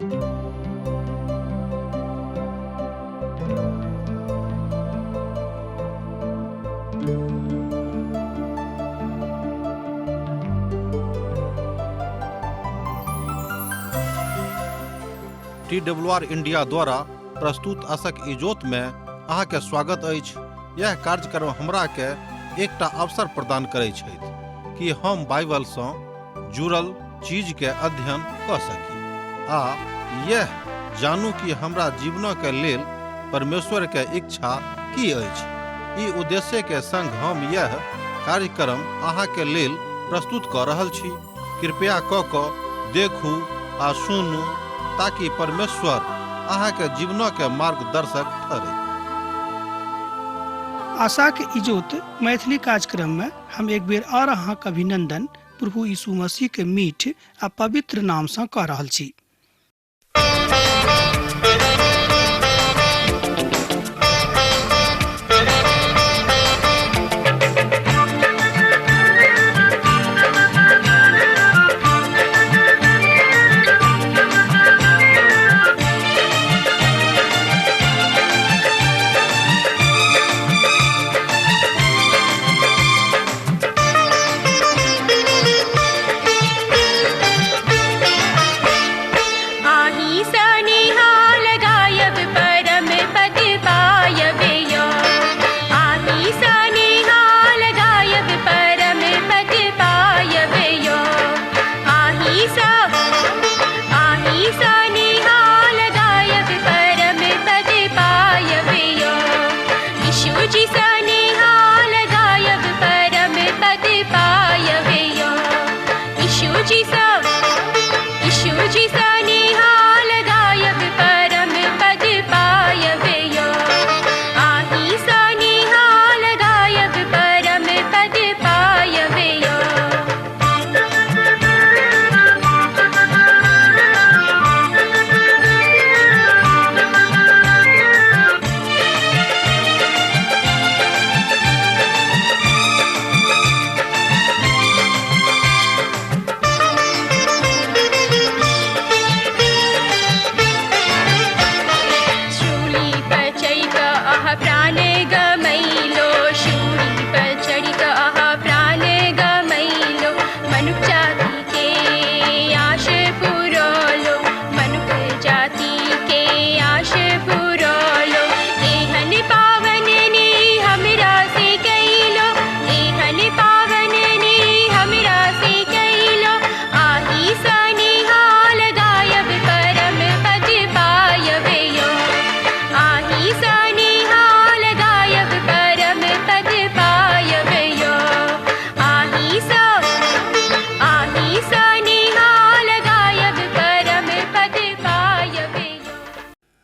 TWR India द्वारा प्रस्तुत आशक इजोत में अहाँ के स्वागत अछि। यह कार्यक्रम हमरा के एकटा अवसर प्रदान करैत छथि कि हम बाइबल सँ जुड़ल चीज के अध्ययन क सकी आ यह जानू कि हमरा जीवन के लेल परमेश्वर के इच्छा की अछि। ई उद्देश्य के संग हम यह कार्यक्रम अहाँ के लेल प्रस्तुत क रहल छी। कृपया क देखू आ सुनू ताकि परमेश्वर अहाँ के जीवन के मार्गदर्शक ठहरे। आशा के इजोत मैथिली कार्यक्रम में हम एक बेर और अहाँ के अभिनंदन प्रभु यीशु मसीह के मीठ आ पवित्र नाम से कह रहल छी।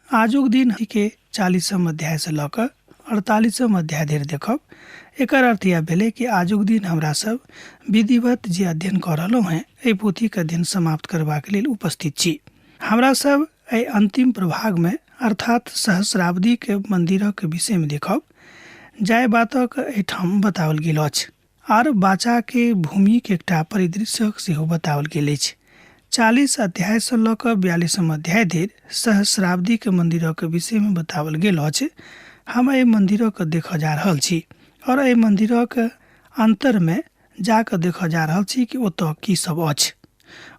आजुक दिन के 40वां अध्याय से लकर 48वां अध्याय धरि देखब। एकर अर्थ यह भेलै कि आजुक दिन हमरा सब विधिवत जे अध्ययन कर रहलहुँ हैं एहि पोथी के अध्ययन समाप्त करबाक लेल उपस्थित छी। हमरा सब एहि अंतिम प्रभाग में अर्थात सहस्राब्दी के मंदिरक के विषय में देखब। जाय बातक एहिठाम बताओल गेल अछि आर बाचा के भूमि के एकटा परिदृश्य सेहो बताओल गेल अछि। 40 अध्याय से लकर 42वां अध्याय धरि सहस्राब्दी के मंदिरों के विषय में बतावल गेल अछि। हम एहि मंदिरों के देख जा रहल छी और एहि मंदिरों के अंतर में जाकर देख जा रहल छी कि ओतऽ की सब अछि।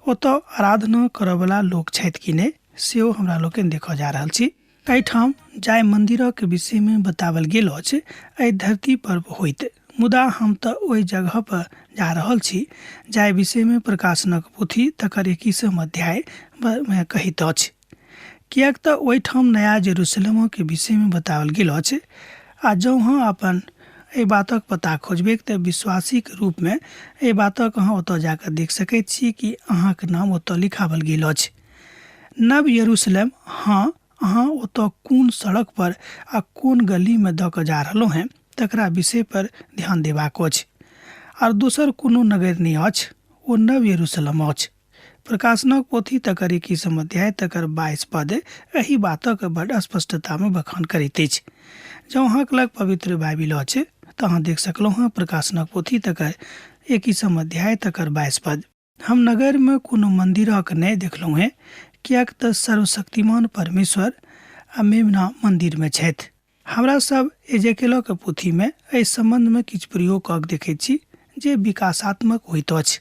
ओतऽ आराधना करय वाला लोग छथि कि नहि सेहो हमरा लोकनि देख जा रहल छी। एहिठाम जाय मंदिरों के विषय में बतावल गेल अछि एहि धरती पर होइत, मुदा हम तऽ ओहि जगह पर जा रहल छी जाय विषय में प्रकाशनक पोथी तकर 21वां अध्याय में कहित अछि। किएक तऽ ओहिठाम नया जेरूसलम के विषय में बतावल गेल अछि आ जँ अहाँ अपन एहि बातक पता खोजबै तऽ विश्वासी के रूप में एहि बातक अहाँ ओतऽ जाकर देख सकैत छी कि अहाँके नाम ओतऽ लिखावल गेल अछि। नव यरूशलेम, हाँ, अहाँ ओतऽ कोन सड़क पर आ कोन गली में दऽ कऽ जा रहलहुँ हैं तकरा विषय पर ध्यान देबाक अछि। आर दोसर कोनो नगर नहीं अछि, ओ नव यरूशलेम अछि। प्रकाशनक पोथी तकर 21वां अध्याय तकर 22 पद एहि बातक बड़ स्पष्टता में बखान करैत अछि। जँ अहाँक लग पवित्र बाइबिल अछि तऽ अहाँ देख सकलहुँ हैं प्रकाशनक पोथी तकर 21वां अध्याय तकर 22 पद। हम नगर में कोनो मंदिरक नहीं देखलहुँ हैं, कियाक तऽ सर्वशक्तिमान परमेश्वर आ मेमना मंदिर में छथि। हमरा सब एजेकेलक पोथी में एहि संबंध में किछु प्रयोग कऽ देखैत छी जे विकासात्मक होइत अछि।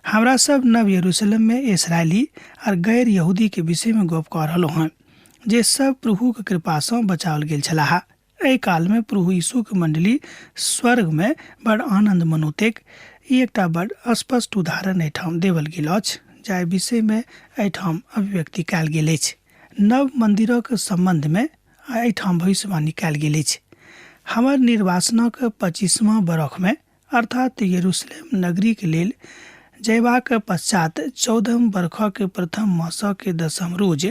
हमरा सब नव यरूशलेम में इसराइली और गैर यहूदी के विषय में गप कऽ रहलहुँ हैं, जे सब प्रभु के कृपा से बचाओल गेल छलाह। एहि काल में प्रभु यीशु के मंडली स्वर्ग में बड़ आनंद मनौतेक ई एकटा बड़ स्पष्ट उदाहरण एहिठाम देवल गेल अछि, जाहि विषय में एहिठाम अभिव्यक्ति कयल गेल अछि। नव मंदिरक संबंध में एहिठाम भविष्यवाणी कयल गेल अछि। हमर निर्वासनक 25वां बरख में अर्थात यरूशलेम नगरी के लेल जयबाक पश्चात 14 बरखक प्रथम मासक 10 रोज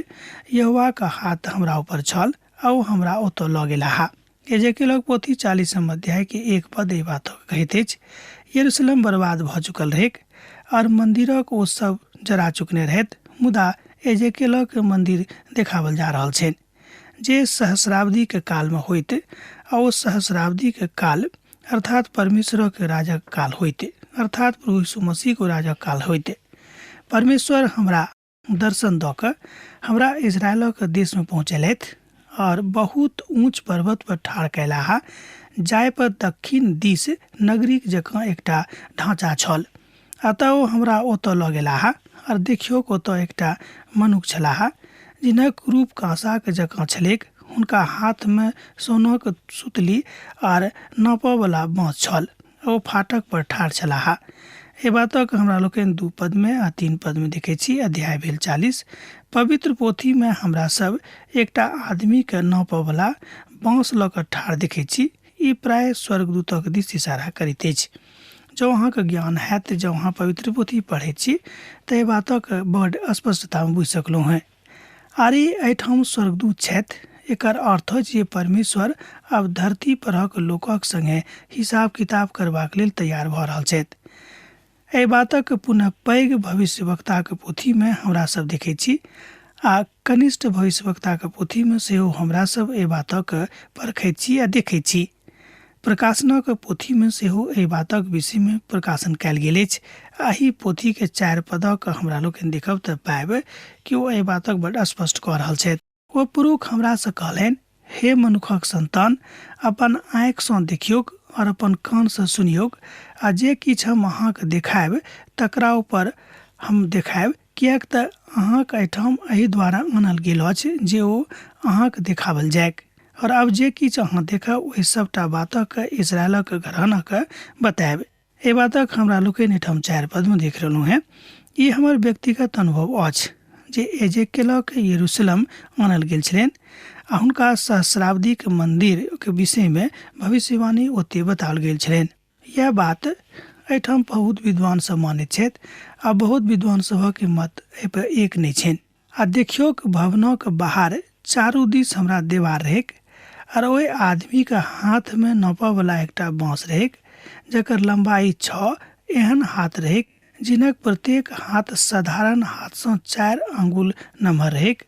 यहोवा का हाथ हमरा ऊपर छल आ ओ हमरा ओतऽ लऽ गेलाह। एजेकेलक पोथी 40 अध्याय के 1 पद एहि बात कहैत अछि, यरूशलेम बर्बाद भऽ चुकल रहेक और मंदिरक ओ सब जरा चुकने रहैत, मुदा एजेकेलक मंदिर देखावल जा रहल छनि जे सहस्राब्दी के काल में होइत आ ओ सहस्राब्दी के काल अर्थात परमेश्वर के राजक काल होइते अर्थात प्रभु यीशु मसीह को राजक काल होइते। परमेश्वर हमरा दर्शन दऽ कऽ हमरा इजरायलक देश में पहुँचेलथि और बहुत ऊंच पर्वत पर ठाढ़ कयलाह, जाहि पर दक्षिण दिस नगरी जकाँ एकटा ढांचा छल। अतः ओ हमरा ओतऽ लऽ गेलाह और देखियौ ओतऽ एकटा मनुख छलाह, जिनक रूप कांसाक जकाँ छलैक। हुनका हाथ में सोनक सुतली और नापऽ वाला बाँस छल। ओ फाटक पर ठाढ़ छलाह। ए बातक हमरा लोकनि 2 पद में आ 3 पद में देखै छी। अध्याय भेल 40। पवित्र पोथी में हमरा सब एकटा आदमी के नापऽ वाला बाँस लऽ कऽ ठाढ़ देखै छी। ई प्राय स्वर्गदूतक दिस इशारा करैत अछि। जँ अहाँके ज्ञान हैत, जँ अहाँ पवित्र पोथी पढ़ैत छी तऽ एहि बातक बड़ स्पष्टता में बुझि सकलहुँ हैं। आर एहिठाम स्वर्गदूत छथि। एकर अर्थ अछि जे परमेश्वर अब धरती परक लोकक संगे हिसाब किताब करबाक लेल तैयार भऽ रहल छथि। एहि बातक पुनः पैघ भविष्यवक्ताक पोथी में हमरा सब देखैत छी आ कनिष्ठ भविष्यवक्ताक पोथी में सेहो हमरा सब एहि बातक परखैत छी आ देखैत छी। प्रकाशनक पोथी में सेहो एहि बातक विषय में प्रकाशन कयल गेल अछि। एहि पोथी के 4 पदक हमरा लोकनि देखब तऽ पाएब कि ओ एहि बातक बड़ स्पष्ट कऽ रहल छथि। ओ पुरुष हमरा से कहलनि, हे मनुखक संतान, अपन आँखि सँ देखियौक और अपन कान से सुनियौक, आ जे किछु हम अहाँके देखायब तकरा ऊपर हम देखायब, किएक तऽ अहाँक एहिठाम एहि द्वारा आनल गेल अछि जे ओ अहाँके देखावल जायक। और अब जे किछु अहाँ देखब ओहि सबटा बातक इजरायलक घरानाक बतायब। एहि बातक हमरा लोकनि एहिठाम 4 पद में देख रहलहुँ हैं। ई हमर व्यक्तिगत अनुभव अछि जे एजेकेलक यरूशलेम आनल गेल छलनि आ हुनका सहस्राब्दी के मंदिर के विषय में भविष्यवाणी ओते बताओल गेल छलनि। यह बात एहिठाम बहुत विद्वान सब मानैत छथि आ बहुत विद्वान सभक मत एहि पर एक नहि छनि। आ देखियौक भवनक बाहर चारू दिस हमरा देवार रहेक और ओहि आदमी के हाथ में नापऽ वाला एकटा बाँस रहेक, जकर लंबाई 6 एहन हाथ रहेक, जिनक प्रत्येक हाथ साधारण हाथ से 4 अंगुल नम्हर रहेक।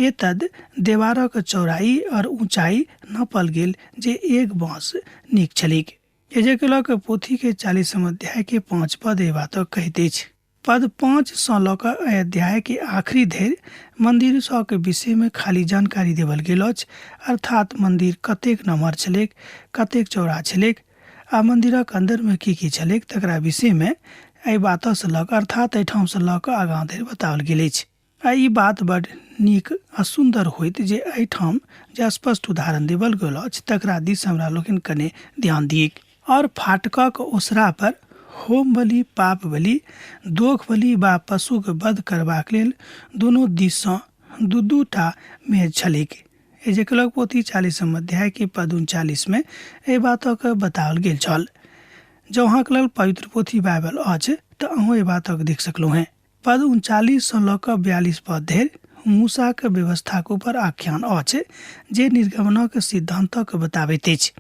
एतद देवारक चौड़ाई और ऊंचाई नापल गेल जे एक बाँस नीक छलीक। एजेकेलक पोथी के 40 अध्याय के 5 पद एहि बातक कहैत अछि। पद 5 से लऽ कऽ अध्याय के आखिरी धरि मंदिर सब के विषय में खाली जानकारी देवल गेल अछि, अर्थात मंदिर कतेक नम्हर छलैक, कतेक चौड़ा छलैक आ मंदिरक अंदर में की छलैक तकरा विषय में एहि बात से लऽ कऽ अर्थात एहिठाम से लऽ कऽ आगाँ धरि बताओल गेल अछि। आ ई बात बड़ नीक आ सुंदर होइत जे एहिठाम जे स्पष्ट उदाहरण देवल गेल अछि तकरा दिस हमरा लोकनि कने ध्यान दियैक। और फाटकक ओसरा पर होम बलि, पाप बलि, दोख बलि वा पशु के वध करबाक लेल दुनू दिस सँ 2-2 टा मेज छलैक। एजेकेलक पोथी 40 अध्याय के पद 39 में एहि बातक बताओल गेल छल। जँ अहाँके लेल पवित्र पोथी बाइबल अछि तऽ अहूँ एहि बातक देख सकलहुँ हैं। पद 39 से लऽ कऽ 42 पद धरि मूसा के व्यवस्था के ऊपर आख्यान अछि जे निर्गमनक सिद्धांतक बताबैत अछि।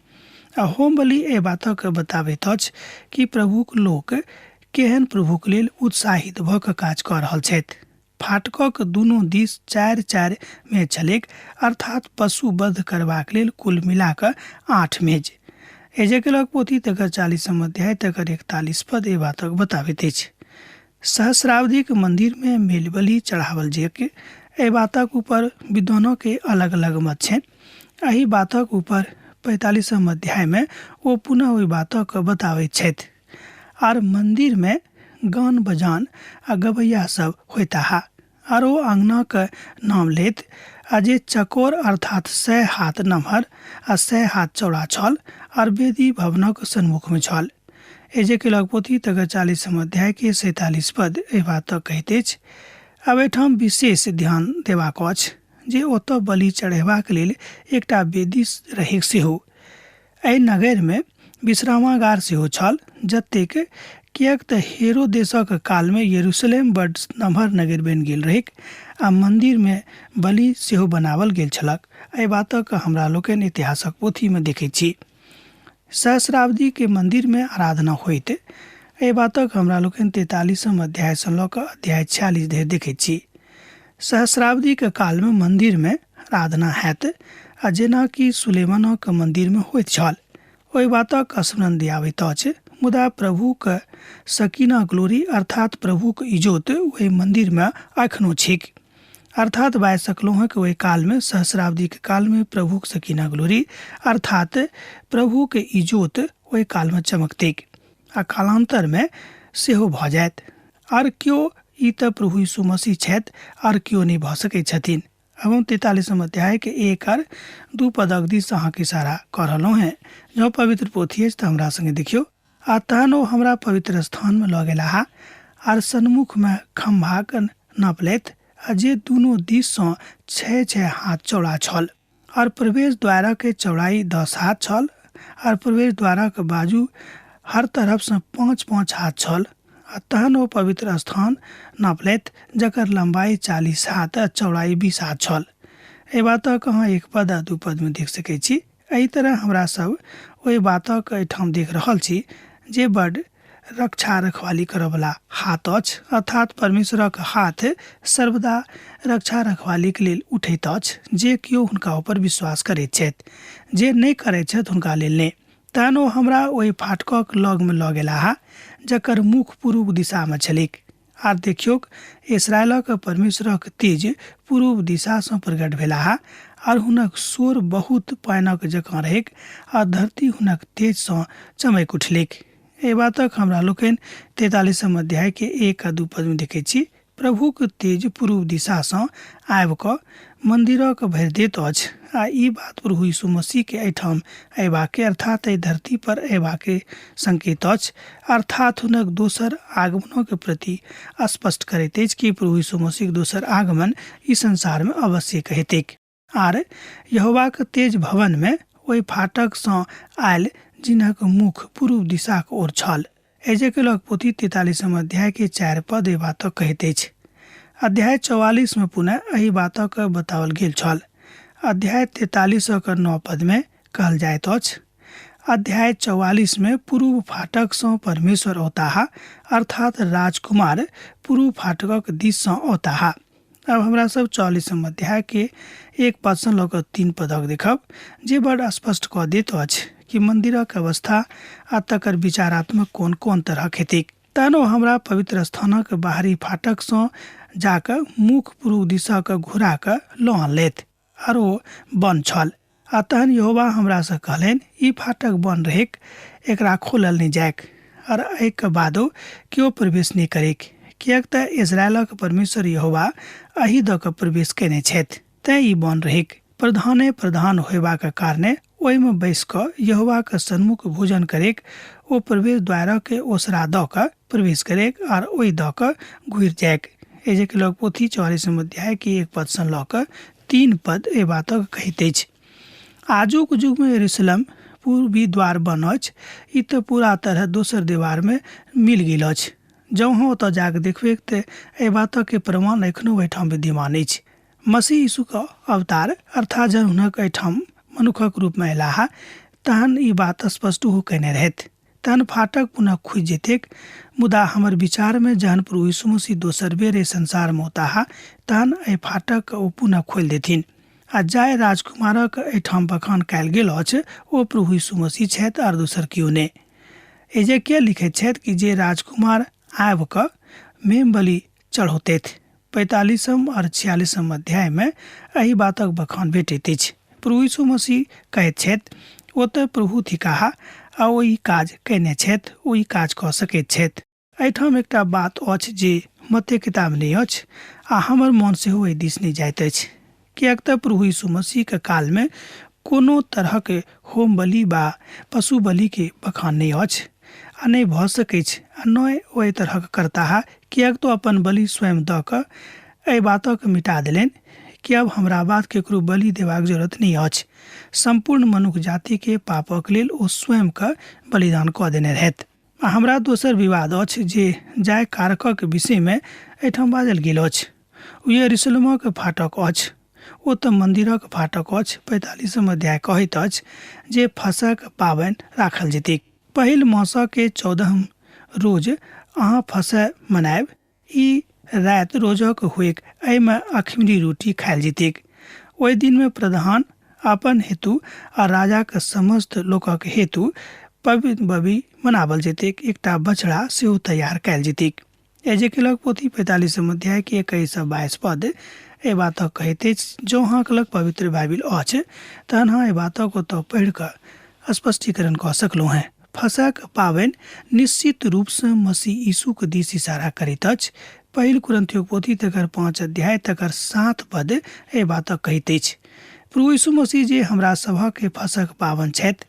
आ होम बलि एहि बातक बताबैत अछि कि प्रभुक लोक केहन प्रभुक लेल उत्साहित भऽ कऽ काज कऽ रहल छथि। फाटकक दुनू दिस 4-4 मेज छलैक, अर्थात पशु वध करबाक लेल कुल मिला कऽ 8 मेज। एजेकेलक पोथी तकर 40 अध्याय तकर 41 पद एहि बातक बताबैत अछि। सहस्राब्दी मंदिर में मेल बलि चढ़ावल जे के एहि बातक ऊपर विद्वानों के अलग अलग मत छनि। एहि बातक ऊपर 45 अध्याय में वो पुनः ओहि बातक बतावैत छथि। आर मंदिर में गान बजान आ गवैया सब होता है। और वो अंगना के नाम लेत आ जे चकोर अर्थात 100 हाथ नमहर आ 100 हाथ चौड़ा छल और वेदी भवनक सन्मुख में छल। एजेकियलक पोथी तकर 40 अध्याय के 47 पद एहि बात कहैत अछि। आब एहिठाम विशेष ध्यान देबाक अछि जे ओतऽ बलि चढ़ेबाक लेल एकटा वेदी रहैक सेहो। एहि नगर में विश्रामागार सेहो छल, जतेक किएक तऽ हेरोदेसक काल में यरूशलेम बड नमहर नगर बनि गेल रहैक आ मंदिर में बलि सेहो बनावल गेल छलक। एहि बातक हमरा लोकनि इतिहासक पोथी में देखैत छी। सहस्राब्दी के मंदिर में आराधना होइत एहि बातक हमरा लोकनि 43 अध्याय से लऽ कऽ अध्याय 46 धरि देखैत छी। सहस्राब्दी के काल में मंदिर में आराधना हैत आ जेना कि सुलेमानक मंदिर में होइत छल ओहि बातक स्मरण दियाबैत अछि। मुदा प्रभु के सकीना ग्लोरी अर्थात प्रभु के इजोत वही मंदिर में अखनो छिक। अर्थात बाजि सकलहुँ हैं कि वही काल में सहस्राब्दी के काल में प्रभु के सकीना ग्लोरी अर्थात प्रभु के इजोत वही काल में चमकतिक आ कालांतर में सेहो भऽ जायत। आर क्यों ई तऽ प्रभु यीशु मसीह छथि आर क्यों नहीं भऽ सकैत छथिन। अब हम 43 अध्याय के 1 और 2 पदक दिस अहाँके इशारा कऽ रहलहुँ हैं। जँ पवित्र पोथी अछि तऽ हमरा संगे देखियौ। आ तहन ओ हमरा पवित्र स्थान में लऽ गेलाह आर सन्मुख में खम्भाक नापलथि आ जे दुनू दिस सँ 6 हाथ चौड़ा छल और प्रवेश द्वार के चौड़ाई 10 हाथ छल और प्रवेश द्वार के बाजू हर तरफ से 5 हाथ छल। आ तहन ओ पवित्र स्थान नापलथि जकर लंबाई 40 हाथ आ चौड़ाई 20 हाथ छल। एहि बातक अहाँ 1 पद आ 2 पद में देख सकैत छी। एहि तरह हमरा सब ओहि बातक एहिठाम देख रहल छी जे बड रक्षा रखवाली करयवला हाथ अछि अर्थात परमेश्वरक हाथ सर्वदा रक्षा रखवाली के लेल उठैत अछि जे केओ हुनका ऊपर विश्वास करैत छथि, जे नहीं करैत छथि हुनका लेल नहि। तहन ओ हमरा ओहि फाटकक लग में लऽ गेलाह जकर मुख पूर्व दिशा में छलैक। आर देखियौक इस्राएलक परमेश्वरक तेज पूर्व दिशा से प्रकट भेलाह और हुनक शोर बहुत पानिक जकाँ रहैक आ धरती हुनक तेज से चमक उठलैक। एहि बातक हमरा लोकनि 43 अध्याय के 1 आ 2 पद में देखैत छी। प्रभु के तेज पूर्व दिशा से आबि कऽ मंदिरक भरि दैत अछि आ ई बात प्रभु यीशु मसीह के एहिठाम अयबा के अर्थात एहि धरती पर अयबा के संकेत अछि अर्थात हुनक दोसर आगमनों के प्रति स्पष्ट करैत अछि कि प्रभु यीशु मसीह के दोसर आगमन ई संसार में अवश्य हेतैक। आर यहोवा के तेज भवन में ओहि फाटक सँ आयल जिनक मुख पूर्व दिशा के ओर छल। एजेकियलक पोथी 43 अध्याय के 4 पद एहि बातक कहैत अछि। अध्याय 44 में पुनः एहि बातक बताओल गेल छल। अध्याय 43 के 9 पद में कहल जाइत अछि। अध्याय 44 में पूर्व फाटक सँ परमेश्वर औताह अर्थात राजकुमार पूर्व फाटकक दिस सँ औताह। अब हमरा सब 44 अध्याय के 1 पद सँ लऽ कऽ 3 पदक देखब जे बड़ स्पष्ट कऽ दैत अछि कि मंदिरक अवस्था आ तकर विचारात्मक कोन कोन तरहक हेतैक। तहन ओ हमरा पवित्र स्थानक बाहरी फाटक सँ जाकऽ मुख पूर्व दिशा के घुरा कऽ लऽ अनलथि और ओ बंद छल। आ तहन यहोवा हमरा से कहलनि ई फाटक बंद रहैक, एकरा खोलल नहीं जायक और एहि के बादो केओ प्रवेश नहीं करैक, किएक तऽ इजरायलक परमेश्वर यहोवा एहि दऽ कऽ प्रवेश केने छथि तें ई बंद रहैक। प्रधान होयबाक कारणे ओहि में बैस कऽ यहोवा के सन्मुख भोजन करेक ओ प्रवेश द्वार के ओसरा दऽ कऽ प्रवेश करेक और ओहि दऽ कऽ घुरि जायक। एजेकियलक पोथी 44 अध्याय के 1 पद सँ लऽ कऽ 3 पद एहि बातक कहैत अछि। आजुक युग में यरूशलेम पूर्वी द्वार बन अछि, ई तऽ पूरा तरह दोसर दीवार में मिल गेल अछि। जँ अहाँ ओतऽ जाकऽ देखबै तऽ एहि बातक के प्रमाण एखनो ओहिठाम विद्यमान अछि। मसीह यीशु के अवतार अर्थात जब हुनक एहिठाम मनुखक रूप में अयलाह तहन ई बात स्पष्ट हो कयने रहथि। तहन फाटक पुनः खुजि जेतैक। मुदा हमर विचार में जहन प्रभु यीशु मसीह दोसर बेर एहि संसार में औताह तहन एहि फाटक ओ पुनः खोलि देथिन आ जाय राजकुमारक एहिठाम बखान कयल गेल अछि ओ प्रभु यीशु मसीह छथि और दोसर केओ नहि। एजेकियल लिखैत छथि कि जे राजकुमार आबि कऽ मेम बलि चढ़ौतैथ। 45 और 46 अध्याय में एही बातक बखान भेटैत अछि। प्रभु यीशु मसीह कहैत छथि, ओतऽ प्रभु थिकाहा आ ओहि काज कयने छथि, ओहि काज कऽ सकैत छथि। एहिठाम एकटा बात अछि जे मत्ती किताब नहि अछि आ हमर मन सेहो एहि दिस नहि जाइत अछि, किएक तऽ प्रभु यीशु मसीहके कालमे कोनो तरहक होम बलि वा पशु बलिके बखान नहि अछि आ नहि भऽ सकैत छै आ नहि ओहि तरहक करताह, किएक तो अपन बलि स्वयं दऽ कऽ एहि बातक मिटा देलनि कि अब हमरा बाद केकरो बलि देबाक जरूरत नहि अछि। संपूर्ण मनुष्य जातिके पापक लेल ओ स्वयंके बलिदान कऽ देने रहथि। आ हमरा दोसर विवाद अछि जे जाय कारकक विषयमे एहिठाम बाजल गेल अछि। ओ यरूशलेमक फाटक अछि, ओ तऽ मन्दिरक फाटक अछि। 45 अध्याय कहैत अछि जे फसहक पाबनि राखल जेतैक। पहिल मासके 14 रोज अहाँ फसह मनायब। ई राति रोजक होइक, एहिमे अखमीरी रोटी खायल जेतैक। ओहि दिनमे प्रधान अपन हेतु आ राजाक समस्त लोकक हेतु पवित्र बलि मनावल जेतैक। एकटा बछड़ा सेहो तैयार कयल जेतैक। एजेकियलक पोथी 45 अध्याय के 21-22 पद एहि बातक कहैत अछि। जँ अहाँक लग पवित्र बाइबिल अछि तहन अहाँ एहि बातक ओतऽ पढ़ि कऽ स्पष्टीकरण कऽ सकलहुँ हैं। फसहक पाबनि निश्चित रूपसँ मसीह यीशुके दिस इशारा करैत अछि। पहिल कुरिन्थियों पोथी तकर 5 अध्याय तकर 7 पद एहि बातक कहैत अछि। प्रभु यीशु मसीह जे हमरा सभक फसहक पाबनि छथि,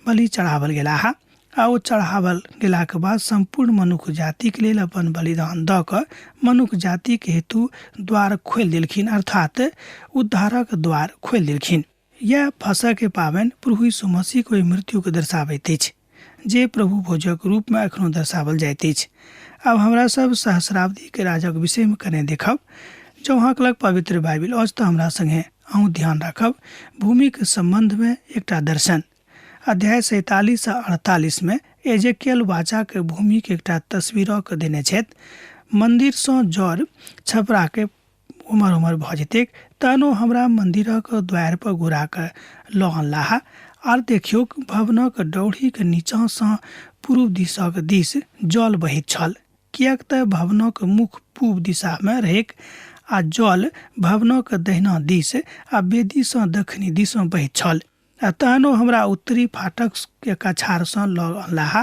बलि चढ़ावल गेलाह आ ओ चढ़ावल गेलाके बाद संपूर्ण मनुष्य जातिके लेल अपन बलिदान दऽ कऽ मनुष्य जातिके हेतु द्वार खोलि देलखिन, अर्थात उद्धारक द्वार खोलि देलखिन। यह फसहके पाबनि प्रभु यीशु मसीहके ओहि मृत्युके दर्शाबैत अछि जे प्रभु भोजक रूपमे एखनो दर्शावल जाइत अछि। अब हमरा सब सहस्राब्दीके राजक विषयमे कने देखब। जँ अहाँके लग पवित्र बाइबिल अछि तऽ हमरा संगे अहूँ ध्यान राखब। भूमिके सम्बन्धमे एकटा दर्शन। अध्याय 47 आ 48 में एजेकियल वाचाके भूमिके एकटा तस्वीरक देने छथि। मन्दिरसँ जड़ छपराके उमर उमर भऽ जेतैक, तहन ओ हमरा मन्दिरक द्वार पर घुरा कऽ लऽ अनलाह आर देखियौ भवनक डौढ़ीके नीचाँसँ पूर्व दिशक दिस जल बहैत छल, किएक तऽ भवनक मुख पूब दिशामे रहैक आ जल भवनक दहिना दिस आ वेदीसँ दक्षिणी दिसमे बहैत छल। आ तहन ओ हमरा उत्तरी फाटक के कछारसँ लऽ अनलाह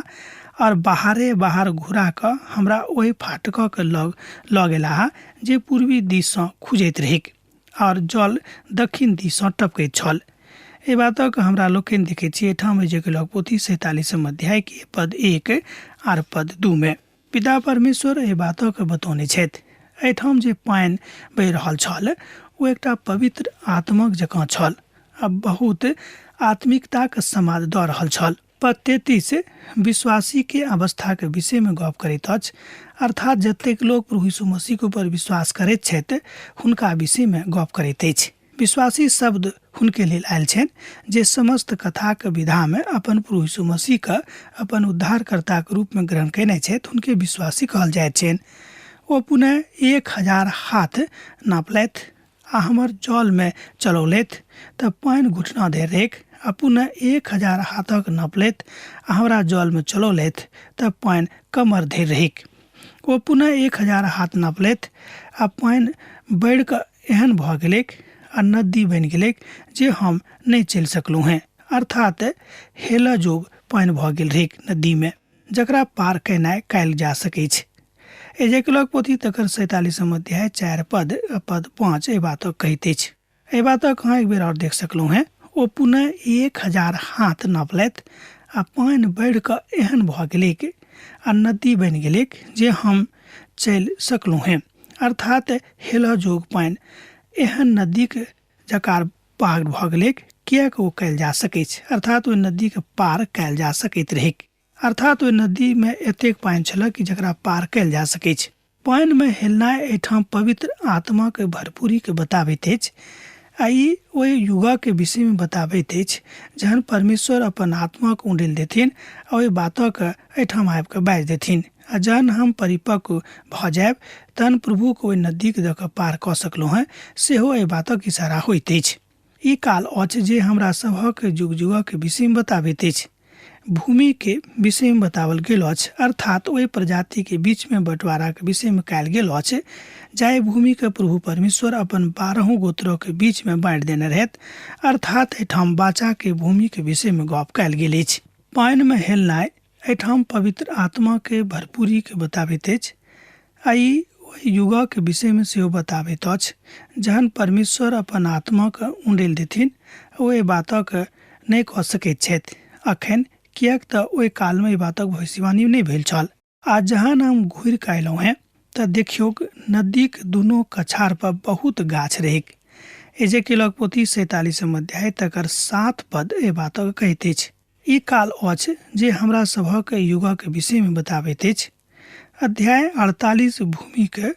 और बाहर घुरा कऽ हमरा ओहि फाटकक लग लऽ गेलाह जे पूर्वी दिससँ खुजैत रहैक और जल दक्षिण दिससँ टपकैत छल। एहि बातक हमरा लोकनि देखैत छी एहिठाम एजेकियलक पोथी 47 अध्याय के पद 1 आर पद 2 में पिता परमेश्वर एहि बातक बतौने छथि। एहिठाम जे पानि बहि रहल छल ओ एकटा पवित्र आत्मक जकाँ छल आ बहुत आत्मिकताके समाद दऽ रहल छल। पद 33 विश्वासी के अवस्था के विषय में गप करैत अछि, अर्थात जतेक लोग प्रभु यीशु मसीह के ऊपर विश्वास करैत छथि हुनका विषय में गप करैत अछि। विश्वासी शब्द हुनके लेल आयल छनि जे समस्त कथाके विधामे अपन प्रभु यीशु मसीहके अपन उद्धारकर्ताके रूपमे ग्रहण कयने छथि, हुनके विश्वासी कहल जाइत छनि। ओ पुनः 1000 हाथ नापलथि आ हमर जलमे चलौलथि तऽ पानि घुटना धरि रहैक, आ पुनः 1000 हाथक नापलथि आ हमरा जलमे चलौलथि तऽ पानि कमर धरि रहैक। ओ पुनः 1000 हाथ नापलथि आ पानि बढ़ि कऽ एहन भऽ गेलैक आ नदी बनि गेलैक जे हम नहि चलि सकलहुँ हैं, अर्थात हेलऽ जोग पानि भऽ गेल रहैक नदीमे, जकरा पार केनाइ कयल जा सकैत छै। एजेकियलक पोथी तकर 47 अध्याय 4 पद 5 एहि बातक कहैत अछि। एहि बातक अहाँ एक बेर और देख सकलहुँ हैं। ओ पुनः 1000 हाथ नापलथि आ पानि बढ़ि कऽ एहन भऽ गेलैक आ नदी बनि गेलैक जे हम चलि सकलहुँ हैं, अर्थात हेलऽ जोग पानि एहन नदीक जकार पार भऽ गेलैक, किएक ओ कयल जा सकैत छै, अर्थात ओहि नदीके पार कयल जा सकैत रहैक, अर्थात ओहि नदीमे एतेक पानि छल कि जकरा पार कयल जा सकैत छै। पानिमे हेलनाइ एहिठाम पवित्र आत्माके भरपूरीके बताबैत अछि आ ई ओहि युगके विषयमे बताबैत अछि जहन परमेश्वर अपन आत्माके उण्डेल देथिन आ ओहि बातक एहिठाम आबि कऽ बाजि देथिन। आ जहन हम परिपक्व भऽ जायब तहन प्रभुके ओहि नदीके दऽ कऽ पार कऽ सकलहुँ हैं, सेहो एहि बातक इशारा होइत अछि। ई काल अछि जे हमरा सभक जुग जुगक विषयमे बताबैत अछि। भूमि के विषय में बतावल गेल अछि, अर्थात ओहि प्रजाति के बीच में बंटवारा के विषय में कयल गेल अछि जाहि भूमि के प्रभु परमेश्वर अपन 12 गोत्रों के बीच में बांटि देने रहत, अर्थात एठाम बाचा के भूमि के विषय में गप कयल गेल अछि। पानि में हेलनाइ एठाम पवित्र आत्मा के भरपूरी के बताबैत अछि। आई युग के विषय में सेहो बताबैत अछि, जहन परमेश्वर अपन आत्मा के उंडेल देथिन ओहि बातक नहि कह सकैत छथि अखन, किएक तऽ ओहि काल में बातक भविष्यवाणी नहीं भेल छल। आ जहन हम घुरि के अयलहुँ हैं तऽ देखियौ नदीक दुनू कछार पर बहुत गाछ रहैक। एजेकियलक पोथी 47 अध्याय तकर 7 पद ए बातक कहैत अछि। ई काल अछि जे हमरा सभक युगक विषय में बताबैत अछि। अध्याय 48 भूमि के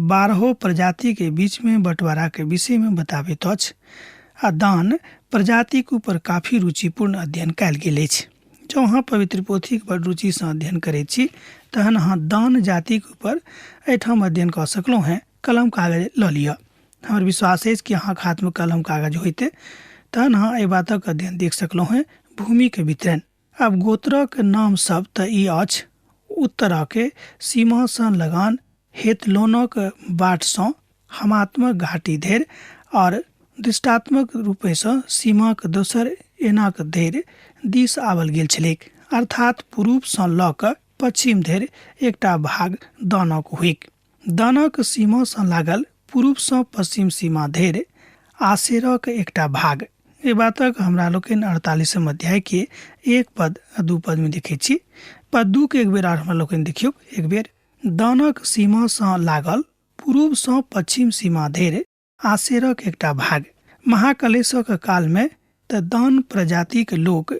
12 प्रजाति के बीच में बंटवारा के विषय में बताबैत अछि आ दान प्रजाति के ऊपर काफी रुचिपूर्ण अध्ययन कयल गेल अछि। जँ अहाँ पवित्र पोथी के बड़ रुचि से अध्ययन करैत छी तहन अहाँ दान जाति के ऊपर एठाम अध्ययन कऽ सकलहुँ हैं। कलम कागज लऽ लिअ। हमर विश्वास अछि कि अहाँके हाथ में कलम कागज होइते तहन अहाँ एहि बातक अध्ययन देख सकलहुँ हैं। भूमि के वितरण। अब गोत्रक नाम सब तऽ ई अछि, उत्तर के सीमा से लगान हेतलोनक बाट से हमात्मक घाटी धरि और दृष्टात्मक रूप से सीमा के दोसर एनाक धरि दिस आवल गेल छलैक, अर्थात पूर्व से लऽ कऽ पश्चिम धरि एकटा भाग दानक हुइक। दानक सीमा से लागल पूर्व से पश्चिम सीमा धरि आसेरक एकटा भाग। ए बातक हमरा लोकनि 48 अध्याय के 1 पद आ 2 पद में देखै छी। पद 2 के एक बेर हमरा लोकनि देखियौ एक बेर। दानक सीमा से लागल पूर्व से पश्चिम सीमा धरि आसेरक एकटा भाग। महाकलेशक काल में तऽ दान प्रजाति के लोक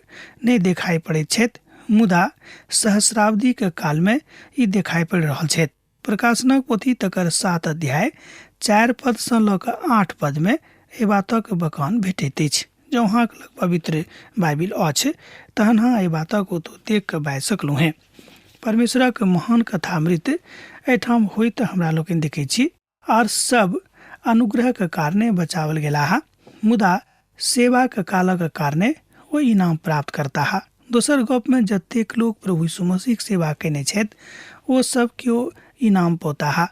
नहीं देखाई पड़ैत छथि, मुदा सहस्राब्दी के काल में ई देखाई पड़ि रहल छथि। प्रकाशनक पोथी तकर 7 अध्याय 4 पद से लऽ कऽ 8 पद में ए बातक बखान भेटैत अछि। जँ अहाँके लग पवित्र बाइबिल अछि तहन अहाँ एहि बातक ओतऽ देख कऽ बाजि सकलहुँ हैं। परमेश्वरक महान कथामृत एठाम होइत हमरा लोकनि देखै छी, आर सब अनुग्रह के कारणे बचावल गेलाह, मुदा सेवा के कालक कारणे ओ इनाम प्राप्त करता है। दोसर गप में जतेक लोग प्रभु यीशु मसीह के सेवा केने छथि ओ सब केओ इनाम पौता है।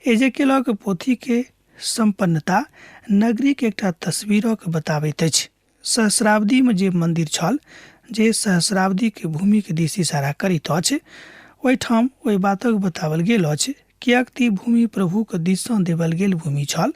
एजेकियलक पोथी के संपन्नता नगरी के एकटा तस्वीरक बताबैत अछि। सहस्राब्दी में जे मंदिर छल जे सहस्राब्दी के भूमि के दिस इशारा करैत अछि, ओहिठाम ओहि बातक बतावल गेल अछि, किएक ती भूमि प्रभु के दिस सँ देवल गेल भूमि छल,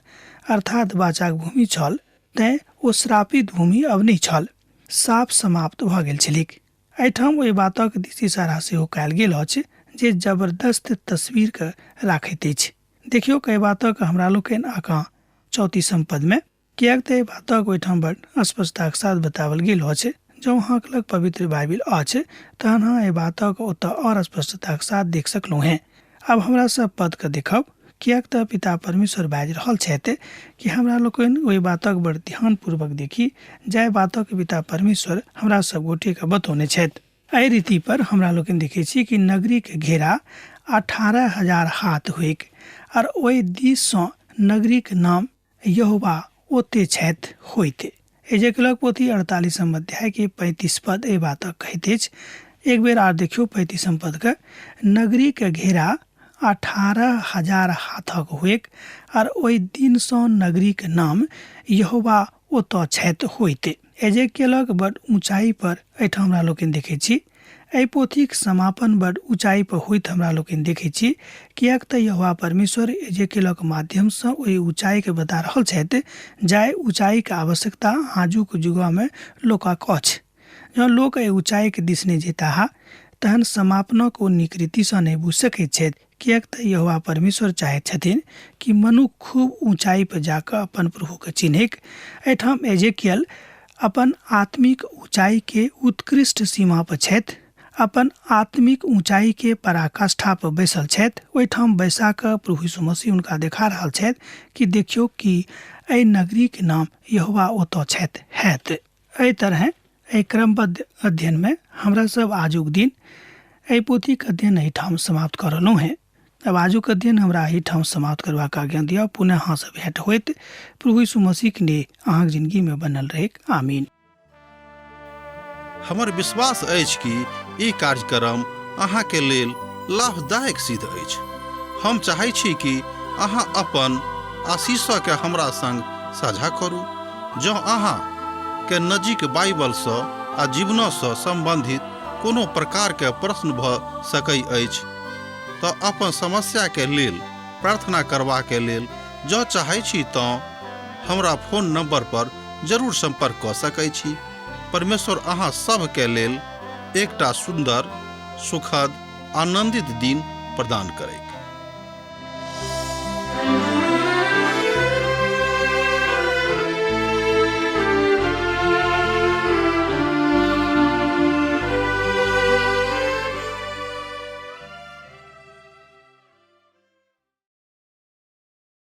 अर्थात बाचाक भूमि छल, तें ओ श्रापित भूमि अब नहीं छल, साफ समाप्त भऽ गेल छलिक। एहिठाम ओहि बातक दिस इशारा सेहो कयल गेल अछि जे जबरदस्त तस्वीर के राखैत अछि। देखियौ कई बातक हमरा लोकनि आगाँ 34 पद में, किएक तऽ बातक ओहिठाम बड़ स्पष्टता के साथ बतावल गेल अछि। जँ अहाँके लग पवित्र बाइबिल अछि तहन अहाँ एहि बातक ओतऽ और स्पष्टता के साथ देख सकलहुँ हैं। अब हमरा सब पद के देखब, किएक तऽ पिता परमेश्वर बाजि रहल छथि कि हमरा लोकनि ओहि बातक बड़ ध्यान पूर्वक देखी जाहि बातक पिता परमेश्वर हमरा सब गोटे के बतौने छथि। एहि रीति पर हमरा लोकनि देखै छी कि नगरी के घेरा 18,000 हाथ होइक, और ओहि दिस सँ नगरी के नाम यहोवा ओते छथि होइते। एजेकियलक पोथी 48 अध्याय के 35 पद ए बातक कहैत अछि। एक बेर आर देखियौ 35 पद के। नगरी के घेरा 18,000 हाथक होइक, और ओहि दिन सँ नगरी के नाम यहोवा ओतऽ छथि होइते। एजेकियलक बड़ ऊंचाई पर एहिठाम हमरा लोकनि देखै छी। एहि पोथीक समापन बड़ ऊंचाई पर होइत हमरा लोकनि देखै छी, किएक तऽ यहोवा परमेश्वर एजेकियलक माध्यम सँ ओहि ऊंचाई के बता रहल छथि जाहि ऊंचाई के आवश्यकता आजुक युग में लोकक अछि। जँ लोक एहि ऊंचाई के दिस नहि जेता है तहन समापनक ओ निकृति सँ नहि बुझि सकैत छथि, किएक तऽ यहोवा परमेश्वर चाहैत छथिन कि मनुष्य खूब ऊंचाई पर जाकर अपन प्रभु के चिन्हैक। एठाम एजेकियल अपन आत्मिक ऊंचाई के उत्कृष्ट सीमा पर छथि, अपन आत्मिक ऊंचाई के पराकाष्ठा पर बैसल छथि। ओहिठाम बैसा कऽ प्रभु यीशु मसीह हुनका देखा रहल छथि कि देखियौ कि एहि नगरी के नाम यहोवा ओतऽ छथि हैत। एहि तरह एहि क्रमबद्ध अध्ययन में हमरा सब आजुक दिन एहि पोथी के अध्ययन एहिठाम समाप्त कऽ रहलहुँ हैं। अब आजुक अध्ययन हमरा एहिठाम समाप्त करबाक आज्ञा दिअ। पुनः अहाँ सब भेंट होइत। प्रभु यीशु मसीह के अहाँक जिंदगी में बनल रहेक। आमीन। हमर विश्वास अछि कि ई कार्यक्रम अहाँके लेल लाभदायक सिद्ध अछि। हम चाहै छी कि अहाँ अपन आशीषके हमरा संग साझा करू। जँ अहाँके नजीक बाइबलसँ आ जीवनसँ सम्बन्धित कोनो प्रकारके प्रश्न भऽ सकै अछि तऽ अपन समस्याके लेल प्रार्थना करबाके लेल जँ चाहै छी तऽ हमरा फोन नंबर पर जरूर संपर्क कऽ सकै छी। परमेश्वर अहाँ सबके लेल एकटा सुंदर, सुखद, आनंदित दिन प्रदान करै।